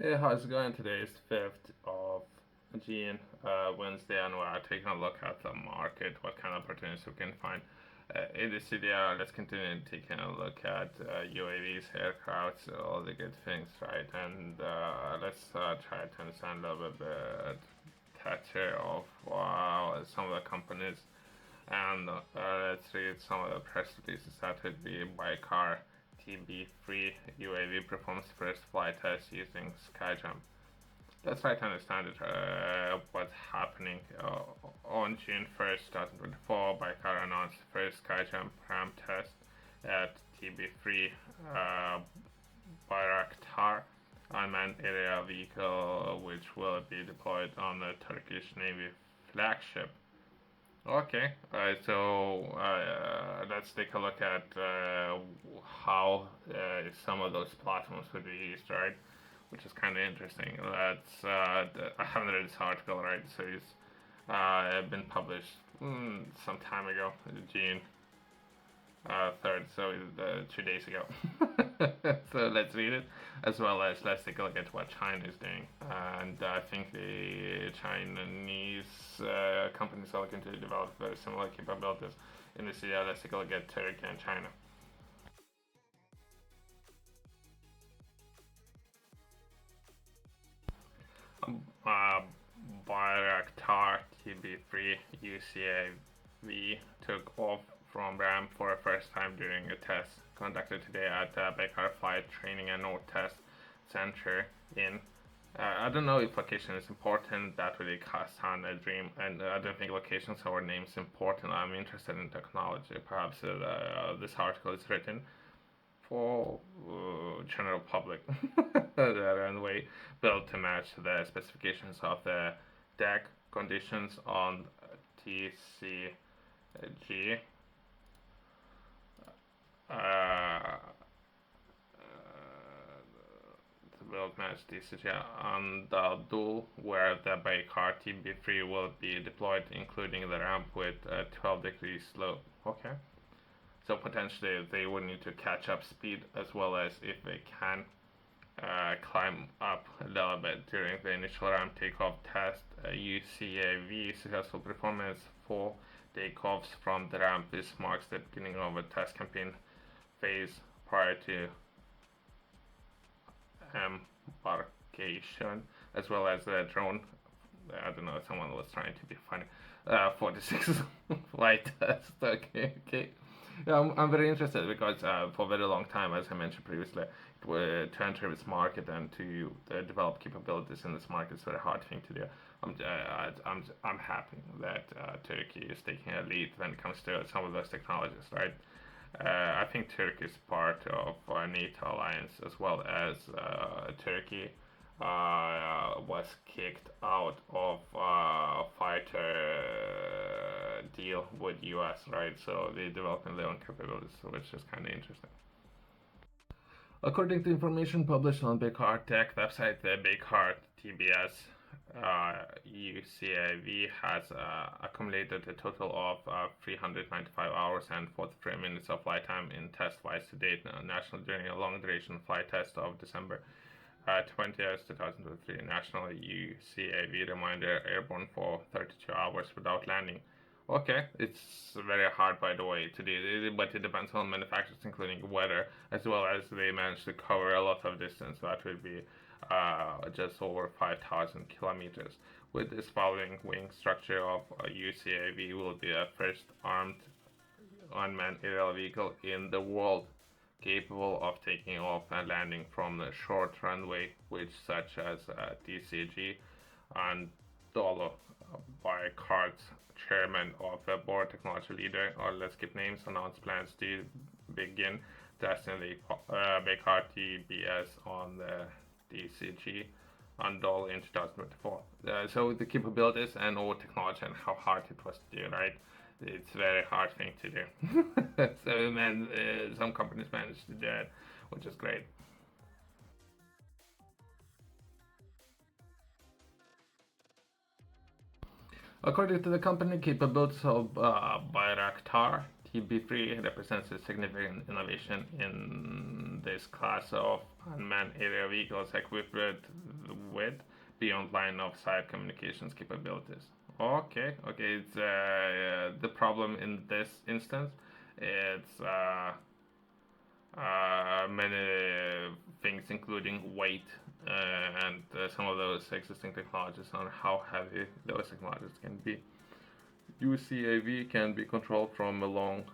Hey, how's it going? Today is 5th of June, Wednesday, and we're taking a look at the market, what kind of opportunities we can find. In this video, let's continue taking a look at UAVs, aircrafts, all the good things, right? And let's try to understand a little bit better of some of the companies. And let's read some of the press releases. That would be Baykar TB3 UAV performs first flight test using Skyjump. Let's try to understand what's happening. On June 1st, 2024, Baykar announced the first Skyjump ramp test at TB3 Bayraktar unmanned aerial vehicle, which will be deployed on the Turkish Navy flagship. Okay, so let's take a look at how some of those platforms would be used, right? Which is kind of interesting. I haven't read this article, right? So it's been published some time ago, June 3rd, so 2 days ago. So let's read it, as well as let's take a look at what China is doing. And I think the Chinese companies are looking to develop very similar capabilities in this area. Let's take a look at Turkey and China. Uh, Bayraktar TB3 UCAV took off from Ram for the first time during a test conducted today at Baykar Flight Training and Node Test Center in. I don't know if location is important. That really casts on a dream, and I don't think locations or names important. I'm interested in technology. Perhaps this article is written for general public and way built to match the specifications of the deck conditions on TCG. The build match TCG on the dual where the Baykar TB3 will be deployed, including the ramp with a 12 degrees slope. Okay. So potentially they would need to catch up speed, as well as if they can climb up a little bit during the initial ramp takeoff test. UCAV successful performance for takeoffs from the ramp. This marks the beginning of a test campaign phase prior to embarkation, as well as the drone. I don't know, someone was trying to be funny. 46 flight test. Okay. Yeah, I'm very interested because for a very long time, as I mentioned previously, to enter this market and to develop capabilities in this market is a very hard thing to do. I'm happy that Turkey is taking a lead when it comes to some of those technologies, right? I think Turkey is part of NATO alliance, as well as Turkey was kicked out of fighter deal with US, right? So they're developing their own capabilities, which is kind of interesting. According to information published on Baykar Tech website, the Baykar TBS UCAV has accumulated a total of 395 hours and 43 minutes of flight time in test flights to date, national during a long duration flight test of December 20th, 2023. National UCAV reminder airborne for 32 hours without landing. Okay, it's very hard, by the way, to do, but it depends on manufacturers, including weather, as well as they manage to cover a lot of distance. That would be just over 5,000 kilometers. With this following wing structure of UCAV will be a first armed unmanned aerial vehicle in the world capable of taking off and landing from the short runway, which such as TCG and Dolo by Cards chairman of the board technology leader, or let's skip names, announced plans to begin testing the Baykar TBS on the TCG and Dolo in 2024. So the capabilities and all technology and how hard it was to do, right? It's a very hard thing to do. So man, some companies managed to do it, which is great. According to the company, capabilities of Bayraktar TB3 represents a significant innovation in this class of unmanned aerial vehicles equipped with with beyond line of sight communications capabilities. Okay, it's the problem in this instance. It's many things, including weight and some of those existing technologies on how heavy those technologies can be. UCAV can be controlled from a long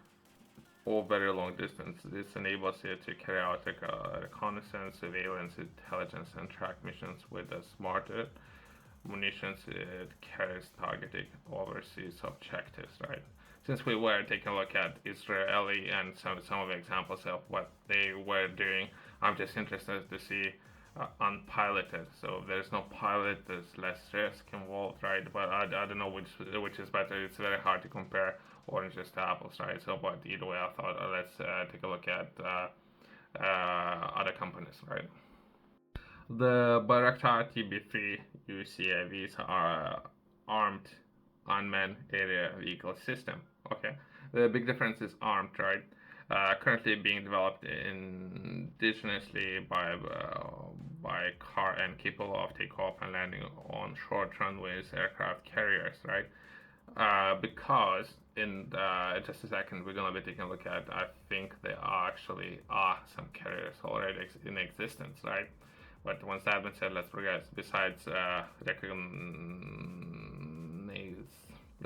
or very long distance. This enables it to carry out reconnaissance, surveillance, intelligence, and track missions with a smarter munitions. It carries targeting overseas objectives, right? Since we were taking a look at Israeli and some of the examples of what they were doing, I'm just interested to see unpiloted. So if there's no pilot, there's less risk involved, right? But I don't know which is better. It's very hard to compare oranges to apples, right? So, but either way, I thought let's take a look at other companies, right? The Bayraktar TB3 UCAVs are armed unmanned aerial vehicle system. Okay, the big difference is armed, right? Currently being developed indigenously by car and capable of takeoff and landing on short runways aircraft carriers, right? Because in just a second we're gonna be taking a look at. I think there actually are some carriers already in existence, right? But once that has been said, let's progress. Besides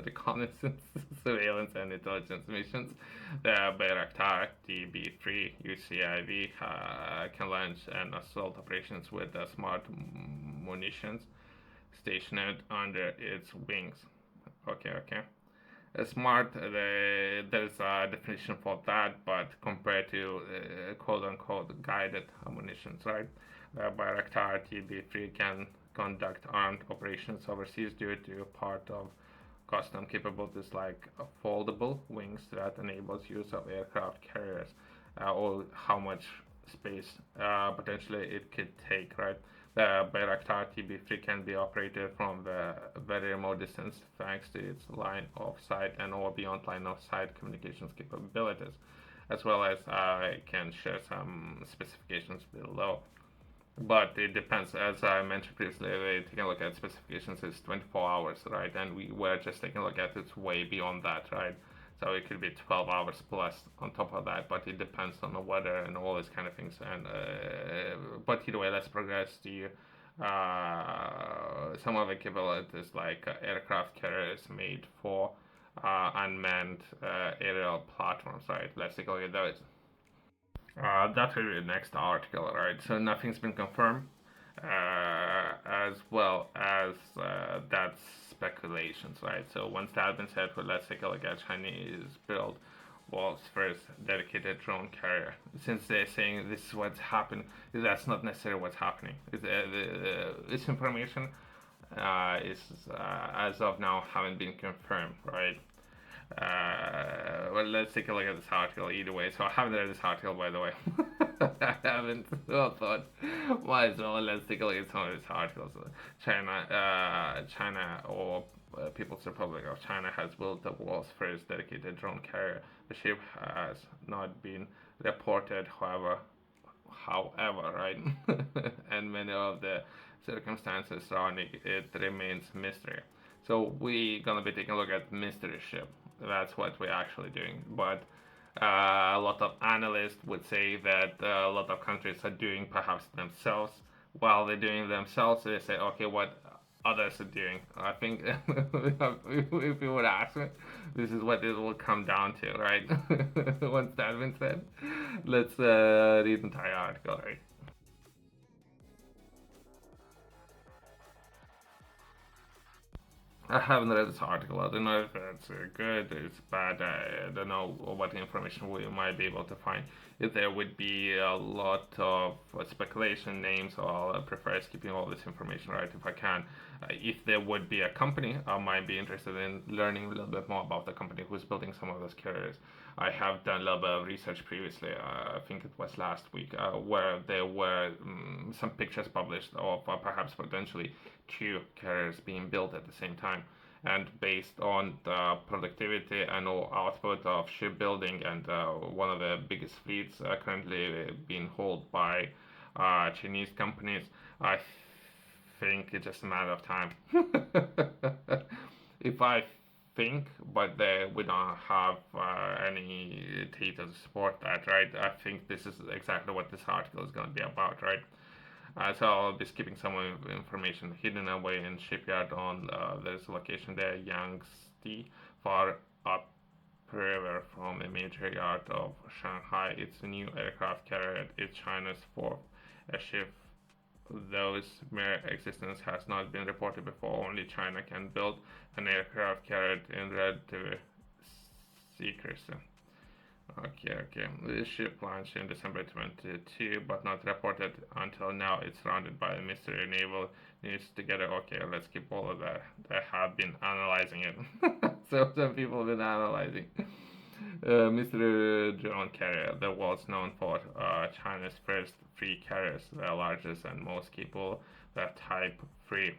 reconnaissance, surveillance, and intelligence missions, the Bayraktar TB3 UCIV can launch and assault operations with smart munitions stationed under its wings. Okay. Smart, there's a definition for that, but compared to quote-unquote guided munitions, right? Bayraktar TB3 can conduct armed operations overseas due to part of custom capabilities like foldable wings that enables use of aircraft carriers, or how much space potentially it could take, right? The Bayraktar TB3 can be operated from the very remote distance thanks to its line of sight and or beyond line of sight communications capabilities, as well as I can share some specifications below. But it depends, as I mentioned previously, taking a look at specifications is 24 hours, right? And we were just taking a look at it's way beyond that, right? So it could be 12 hours plus on top of that, but it depends on the weather and all these kind of things. And but either way, let's progress to some of the capabilities like aircraft carriers made for unmanned aerial platforms, right? Let's take a look at those. That will be the next article, right? So nothing's been confirmed, as well as that's speculations, right? So once that has been said, well, let's take a look at Chinese build world's first dedicated drone carrier. Since they're saying this is what's happening, that's not necessarily what's happening. This information is as of now haven't been confirmed, right? Well, let's take a look at this article either way. So I haven't read this article, by the way. I haven't. So I thought, might as well. Let's take a look at some of these articles. China or People's Republic of China has built the world's first dedicated drone carrier. The ship has not been reported, however, right? And many of the circumstances surrounding it remains mystery. So we're gonna be taking a look at mystery ship. That's what we're actually doing. But a lot of analysts would say that a lot of countries are doing perhaps themselves. While they're doing themselves, they say, okay, what others are doing. I think if you would ask me, this is what it will come down to, right? Once that's been said, let's read the entire article, right? I haven't read this article. I don't know if it's good, it's bad. I don't know what information we might be able to find. If there would be a lot of speculation names, so I'll prefer skipping all this information, right? If I can. If there would be a company, I might be interested in learning a little bit more about the company who's building some of those carriers. I have done a little bit of research previously, I think it was last week, where there were some pictures published of perhaps potentially two carriers being built at the same time. And based on the productivity and output of shipbuilding and one of the biggest fleets currently being held by Chinese companies, I think it's just a matter of time. If I think, but we don't have any data to support that, right? I think this is exactly what this article is going to be about, right? So I'll be skipping some information. Hidden away in shipyard on there's a location there, Yangtze, far upriver from a major yard of Shanghai. It's a new aircraft carrier. It's China's fourth airship. Those mere existence has not been reported before. Only China can build an aircraft carrier in relative secrecy. Okay. The ship launched in December 22, but not reported until now. It's surrounded by a mystery naval news together. Okay, let's keep all of that. They have been analyzing it. So some people have been analyzing. Mr. Drone Carrier, the world's known for China's first free carriers, the largest and most capable, the Type 3.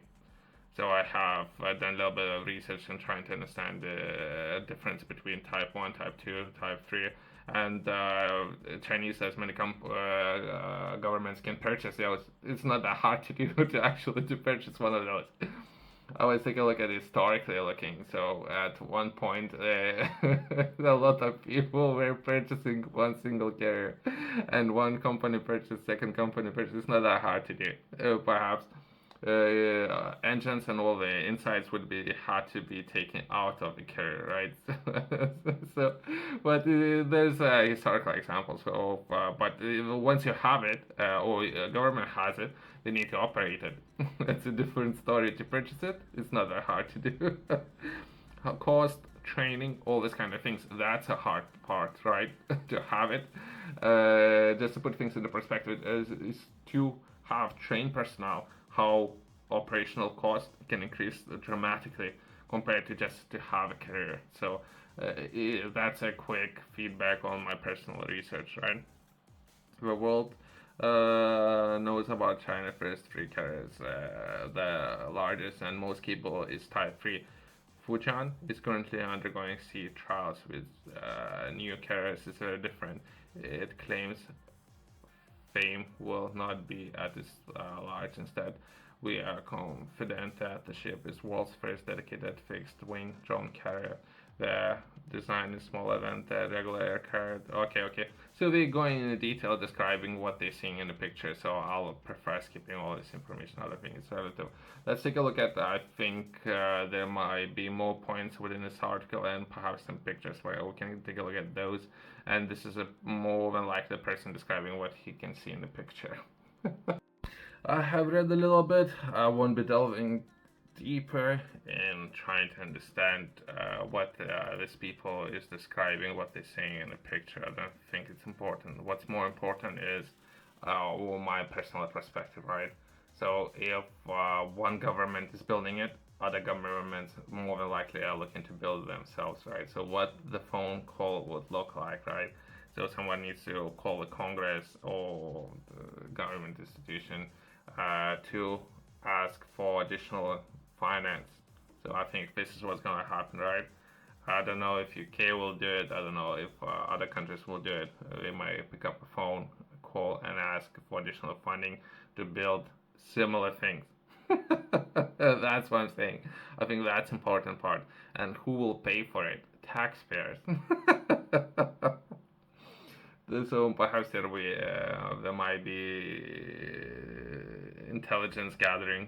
So I have done a little bit of research and trying to understand the difference between Type 1, Type 2, Type 3, and Chinese, as many governments can purchase those. It's not that hard to do to purchase one of those. I was taking a look at historically looking. So at one point, a lot of people were purchasing one single carrier, and one company purchased, second company purchased. It's not that hard to do. Perhaps engines and all the insides had to be taken out of the carrier, right? So, but there's historical examples of, but once you have it, or government has it, they need to operate it. It's a different story. To purchase it, it's not that hard to do. Cost, training, all this kind of things, that's a hard part, right? To have it. Just to put things into perspective, is to have trained personnel, how operational cost can increase dramatically compared to just to have a career. So that's a quick feedback on my personal research, right? The world knows about China first free carriers. The largest and most capable is Type 3. Fujian is currently undergoing sea trials with new carriers. It's very different. It claims fame will not be at this large. Instead, we are confident that the ship is world's first dedicated fixed-wing drone carrier. The design is smaller than the regular air carrier. Okay. So they're going into detail describing what they're seeing in the picture. So I'll prefer skipping all this information. Other thing is relative. Let's take a look at. I think there might be more points within this article and perhaps some pictures where we can take a look at those. And this is a more than likely person describing what he can see in the picture. I have read a little bit. I won't be delving deeper in trying to understand what this people is describing, what they're saying in the picture. I don't think it's important. What's more important is my personal perspective, right? So if one government is building it, other governments more than likely are looking to build themselves, right? So what the phone call would look like, right? So someone needs to call the Congress or the government institution to ask for additional finance. So I think this is what's going to happen, right? I don't know if UK will do it. I don't know if other countries will do it. They might pick up a phone, call, and ask for additional funding to build similar things. That's what I'm saying. I think that's important part. And who will pay for it? Taxpayers. So perhaps there might be intelligence gathering.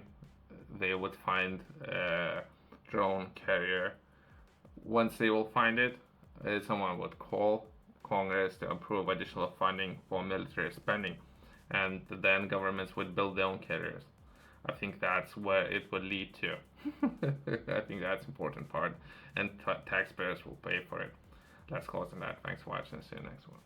They would find a drone carrier. Once they will find it, someone would call Congress to approve additional funding for military spending, and then governments would build their own carriers. I think that's where it would lead to. I think that's an important part, and taxpayers will pay for it. Let's close on that. Thanks for watching. See you next one.